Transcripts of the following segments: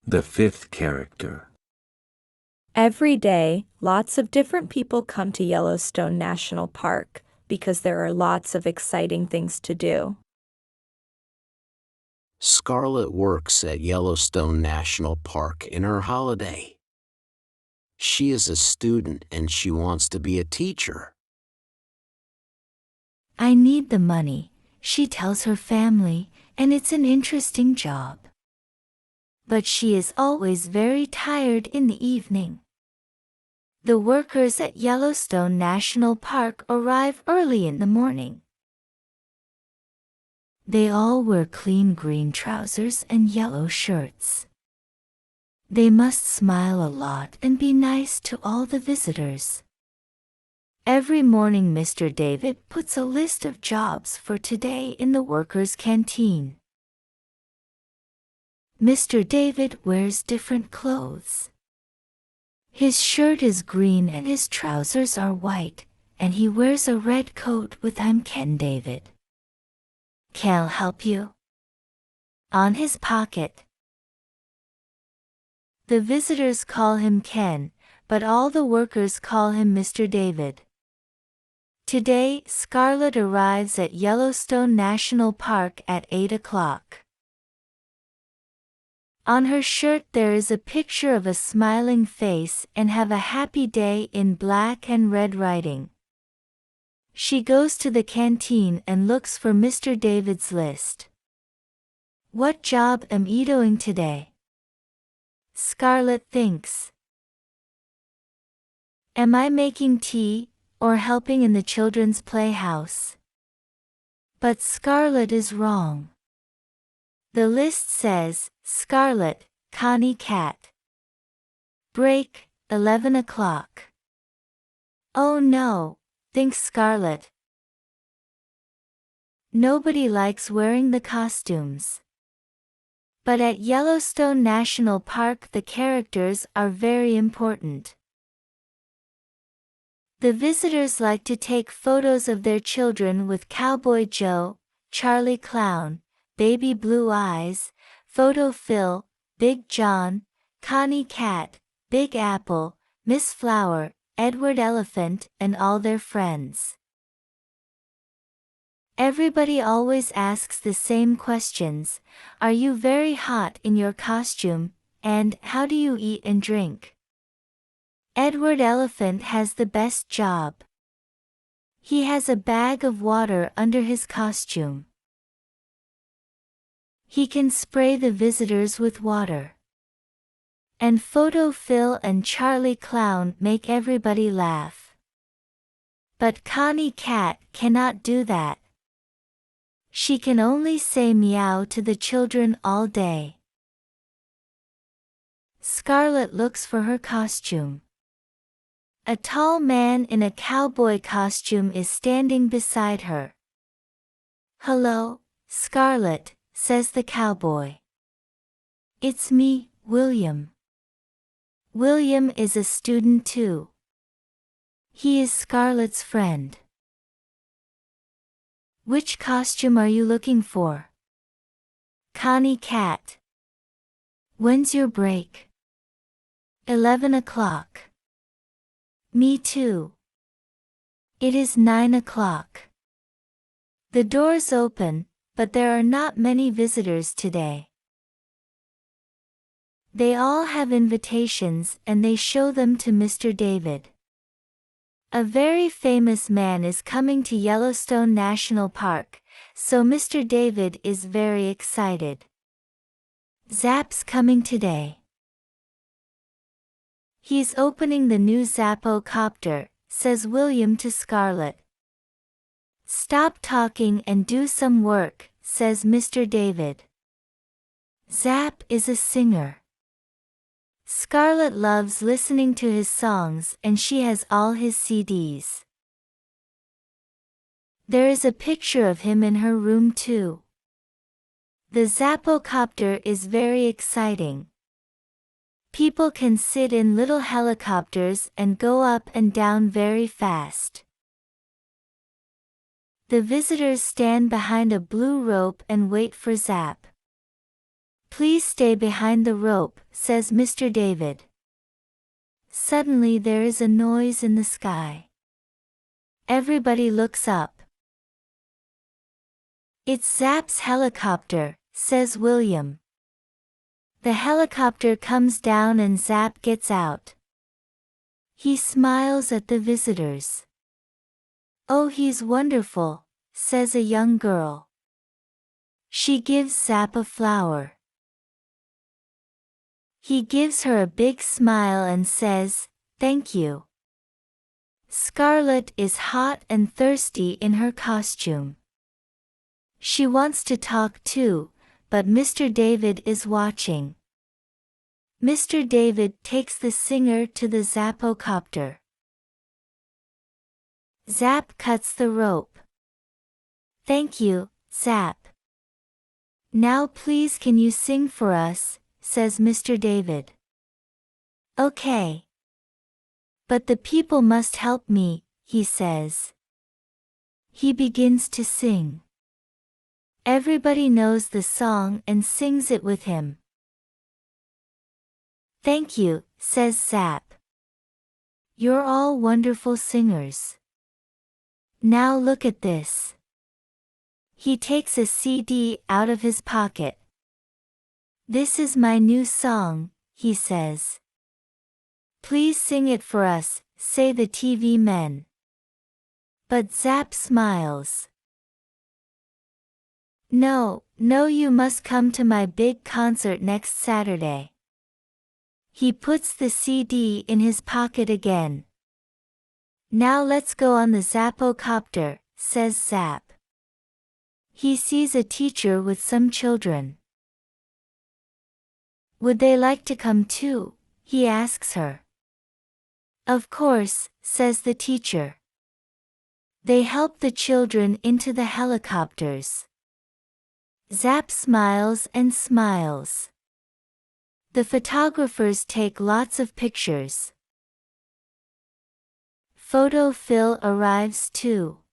The fifth character. Every day, lots of different people come to Yellowstone National Park because there are lots of exciting things to do. Scarlett works at Yellowstone National Park in her holiday. She is a student and she wants to be a teacher. I need the money, she tells her family, and it's an interesting job. But she is always very tired in the evening. The workers at Yellowstone National Park arrive early in the morning. They all wear clean green trousers and yellow shirts. They must smile a lot and be nice to all the visitors. Every morning Mr. David puts a list of jobs for today in the workers' canteen. Mr. David wears different clothes. His shirt is green and his trousers are white, and he wears a red coat with "I'm Ken David. Can I help you?" on his pocket. The visitors call him Ken, but all the workers call him Mr. David. Today, Scarlett arrives at Yellowstone National Park at 8 o'clock. On her shirt there is a picture of a smiling face and "Have a happy day" in black and red writing. She goes to the canteen and looks for Mr. David's list. What job am I doing today? Scarlett thinks. Am I making tea, or helping in the children's playhouse? But Scarlett is wrong. The list says, Scarlett, Connie Cat. Break, 11 o'clock. Oh no, thinks Scarlett. Nobody likes wearing the costumes. But at Yellowstone National Park the characters are very important. The visitors like to take photos of their children with Cowboy Joe, Charlie Clown, Baby Blue Eyes, Photo Phil, Big John, Connie Cat, Big Apple, Miss Flower, Edward Elephant, and all their friends. Everybody always asks the same questions: are you very hot in your costume, and how do you eat and drink? Edward Elephant has the best job. He has a bag of water under his costume. He can spray the visitors with water. And Photo Phil and Charlie Clown make everybody laugh. But Connie Cat cannot do that. She can only say meow to the children all day. Scarlett looks for her costume. A tall man in a cowboy costume is standing beside her. Hello, Scarlett, says the cowboy. It's me, William. William is a student too. He is Scarlett's friend. Which costume are you looking for? Connie Cat. When's your break? 11 o'clock. Me too. It is 9 o'clock. The doors open, but there are not many visitors today. They all have invitations and they show them to Mr. David. A very famous man is coming to Yellowstone National Park, so Mr. David is very excited. Zap's coming today. He's opening the new Zappo-copter, says William to Scarlett. Stop talking and do some work, says Mr. David. Zap is a singer. Scarlett loves listening to his songs and she has all his CDs. There is a picture of him in her room too. The Zappo-copter is very exciting. People can sit in little helicopters and go up and down very fast. The visitors stand behind a blue rope and wait for Zap. Please stay behind the rope, says Mr. David. Suddenly there is a noise in the sky. Everybody looks up. It's Zap's helicopter, says William. The helicopter comes down and Zap gets out. He smiles at the visitors. Oh, he's wonderful, says a young girl. She gives Zap a flower. He gives her a big smile and says, "Thank you." Scarlett is hot and thirsty in her costume. She wants to talk too, but Mr. David is watching. Mr. David takes the singer to the Zapocopter. Zap cuts the rope. "Thank you, Zap. Now please can you sing for us?" says Mr. David. "Okay. But the people must help me," he says. He begins to sing. Everybody knows the song and sings it with him. "Thank you," says Zap. "You're all wonderful singers. Now look at this." He takes a CD out of his pocket. "This is my new song," he says. "Please sing it for us," say the TV men. But Zap smiles. No, you must come to my big concert next Saturday." He puts the CD in his pocket again. "Now let's go on the Zapocopter," says Zap. He sees a teacher with some children. "Would they like to come too?" he asks her. "Of course," says the teacher. They help the children into the helicopters. Zap smiles and smiles. The photographers take lots of pictures. Photo Phil arrives too.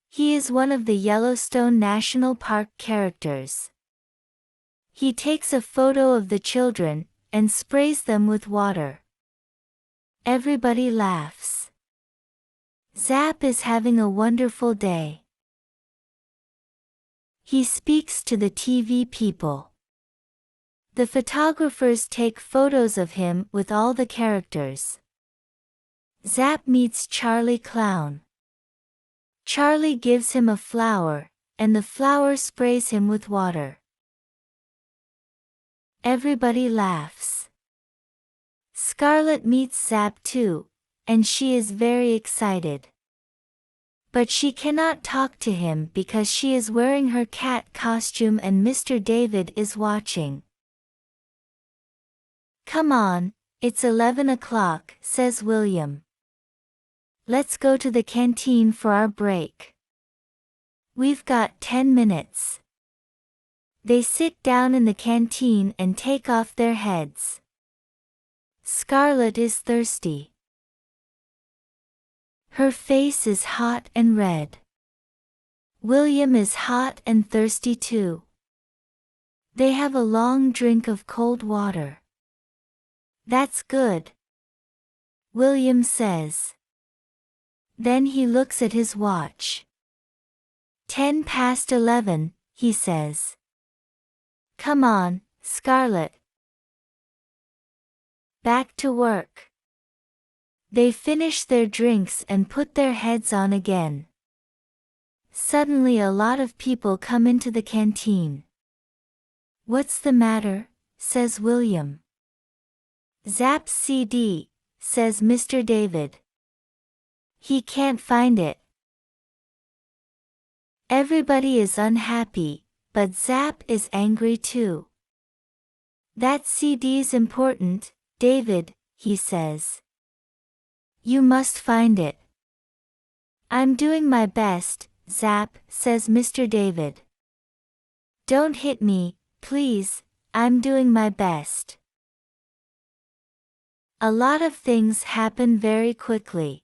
He is one of the Yellowstone National Park characters. He takes a photo of the children and sprays them with water. Everybody laughs. Zap is having a wonderful day. He speaks to the TV people. The photographers take photos of him with all the characters. Zap meets Charlie Clown. Charlie gives him a flower, and the flower sprays him with water. Everybody laughs. Scarlett meets Zap too, and she is very excited. But she cannot talk to him because she is wearing her cat costume and Mr. David is watching. "Come on, it's 11 o'clock, says William. "Let's go to the canteen for our break. We've got 10 minutes. They sit down in the canteen and take off their heads. Scarlett is thirsty. Her face is hot and red. William is hot and thirsty too. They have a long drink of cold water. "That's good," William says. Then he looks at his watch. 11:10, he says. "Come on, Scarlett. Back to work." They finish their drinks and put their heads on again. Suddenly a lot of people come into the canteen. "What's the matter?" says William. "Zap's CD," says Mr. David. "He can't find it." Everybody is unhappy, but Zap is angry too. "That CD's important, David," he says. "You must find it." "I'm doing my best, Zap," says Mr. David. "Don't hit me, please, I'm doing my best." A lot of things happen very quickly.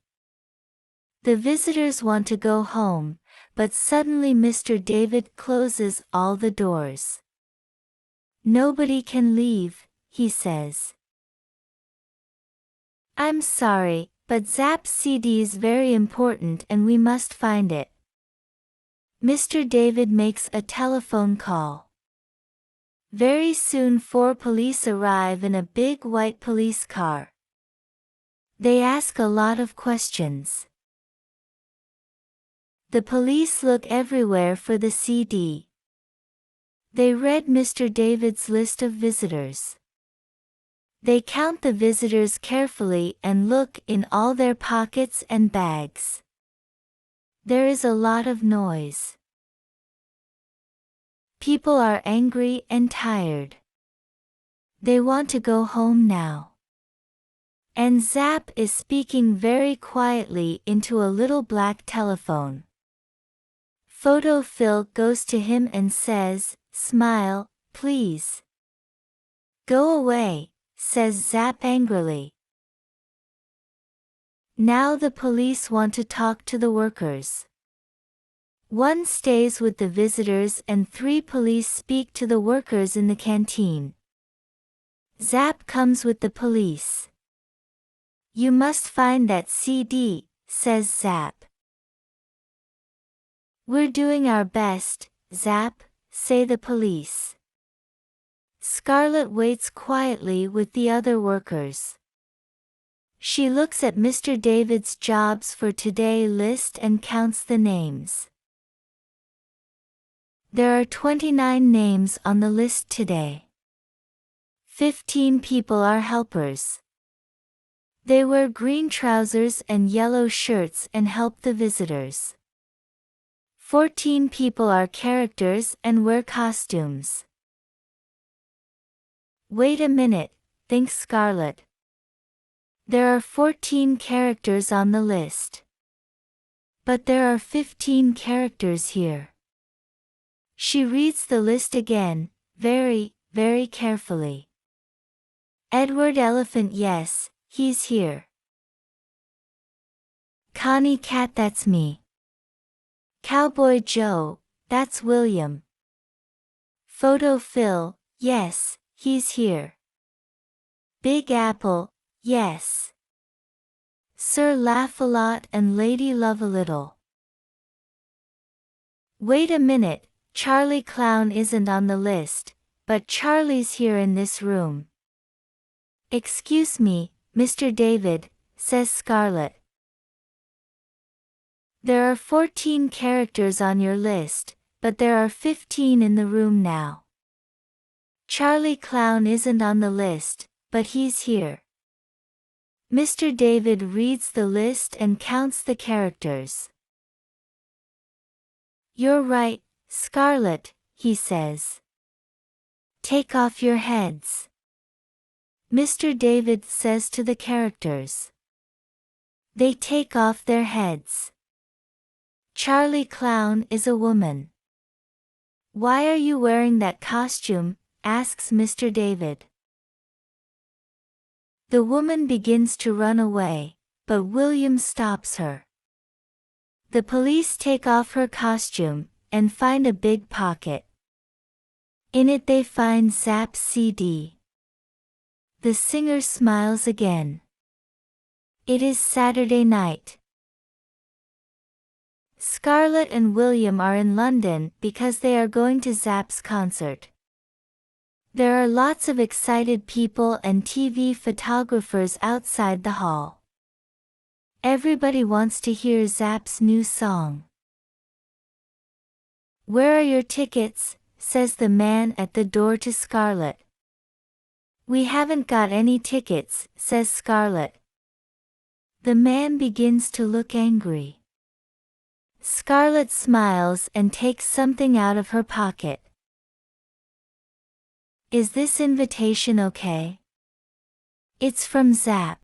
The visitors want to go home, but suddenly Mr. David closes all the doors. Nobody can leave, he says. I'm sorry, but Zap's CD is very important and we must find it. Mr. David makes a telephone call. Very soon 4 police arrive in a big white police car. They ask a lot of questions. The police look everywhere for the CD. They read Mr. David's list of visitors. They count the visitors carefully and look in all their pockets and bags. There is a lot of noise. People are angry and tired. They want to go home now. And Zap is speaking very quietly into a little black telephone. Photo Phil goes to him and says, "Smile, please." "Go away," says Zap angrily. Now the police want to talk to the workers. 1 stays with the visitors and 3 police speak to the workers in the canteen. Zap comes with the police. "You must find that CD," says Zap. "We're doing our best, Zap," say the police. Scarlett waits quietly with the other workers. She looks at Mr. David's jobs for today list and counts the names. There are 29 names on the list today. 15 people are helpers. They wear green trousers and yellow shirts and help the visitors. 14 people are characters and wear costumes. Wait a minute, thinks Scarlett. There are 14 characters on the list. But there are 15 characters here. She reads the list again, very, very carefully. Edward Elephant, yes, he's here. Connie Cat, that's me. Cowboy Joe, that's William. Photo Phil, yes, he's here. Big Apple, yes. Sir Laugh-A-Lot and Lady Love-A-Little. Wait a minute, Charlie Clown isn't on the list, but Charlie's here in this room. Excuse me, Mr. David, says Scarlett. There are 14 characters on your list, but there are 15 in the room now. Charlie Clown isn't on the list, but he's here. Mr. David reads the list and counts the characters. You're right, Scarlett, he says. Take off your heads. Mr. David says to the characters. They take off their heads. Charlie Clown is a woman. Why are you wearing that costume? Asks Mr. David. The woman begins to run away, but William stops her. The police take off her costume and find a big pocket. In it they find Zap's CD. The singer smiles again. It is Saturday night. Scarlett and William are in London because they are going to Zap's concert. There are lots of excited people and TV photographers outside the hall. Everybody wants to hear Zap's new song. Where are your tickets? Says the man at the door to Scarlett. We haven't got any tickets, says Scarlett. The man begins to look angry. Scarlett smiles and takes something out of her pocket. Is this invitation okay? It's from Zap.